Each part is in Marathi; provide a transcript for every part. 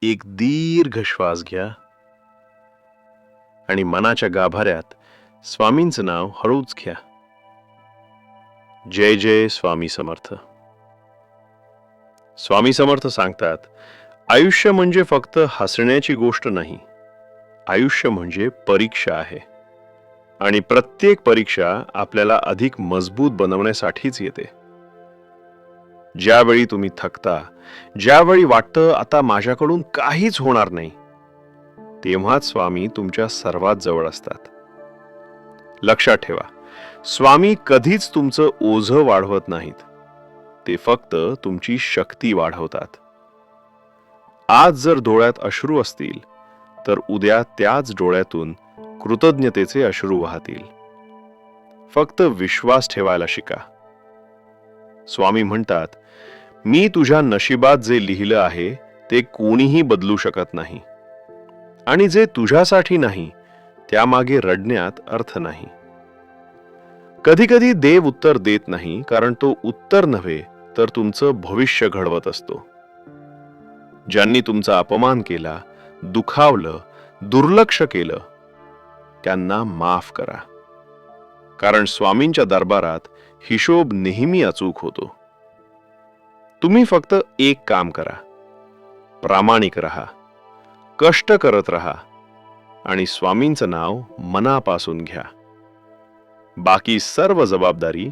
एक दीर्घ श्वास घ्या आणि मनाच्या गाभाऱ्यात स्वामींचं नाव हळूच घ्या. जय जय स्वामी समर्थ. स्वामी समर्थ सांगतात, आयुष्य म्हणजे फक्त हसण्याची गोष्ट नाही. आयुष्य म्हणजे परीक्षा आहे आणि प्रत्येक परीक्षा आपल्याला अधिक मजबूत बनवण्यासाठीच येते. ज्यावेळी तुम्ही थकता, ज्यावेळी वाटतं आता माझ्याकडून काहीच होणार नाही, तेव्हाच स्वामी तुमच्या सर्वात जवळ असतात. लक्षात ठेवा, स्वामी कधीच तुमचं ओझं वाढवत नाहीत, ते फक्त तुमची शक्ती वाढवतात. आज जर डोळ्यात अश्रू असतील तर उद्या त्याच डोळ्यातून कृतज्ञतेचे अश्रू वाहतील. फक्त विश्वास ठेवायला शिका. स्वामी म्हणतात, मी तुझ्या नशिबात जे लिहिलं आहे ते कोणीही बदलू शकत नाही, आणि जे तुझ्यासाठी नाही त्यामागे रडण्यात अर्थ नाही. कधी कधी देव उत्तर देत नाही, कारण तो उत्तर नव्हे तर तुमचं भविष्य घडवत असतो. ज्यांनी तुमचा अपमान केला, दुखावलं, दुर्लक्ष केलं, त्यांना माफ करा, कारण स्वामींच्या दरबारात हिशोब नेहमी अचूक होतो. तुम्ही फक्त एक काम करा, प्रामाणिक रहा, कष्ट करत रहा आणि स्वामींचं नाव मनापासून घ्या. बाकी सर्व जबाबदारी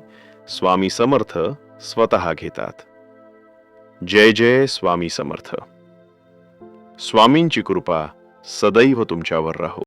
स्वामी समर्थ स्वतः घेतात. जय जय स्वामी समर्थ. स्वामींची कृपा सदैव तुमच्यावर राहो.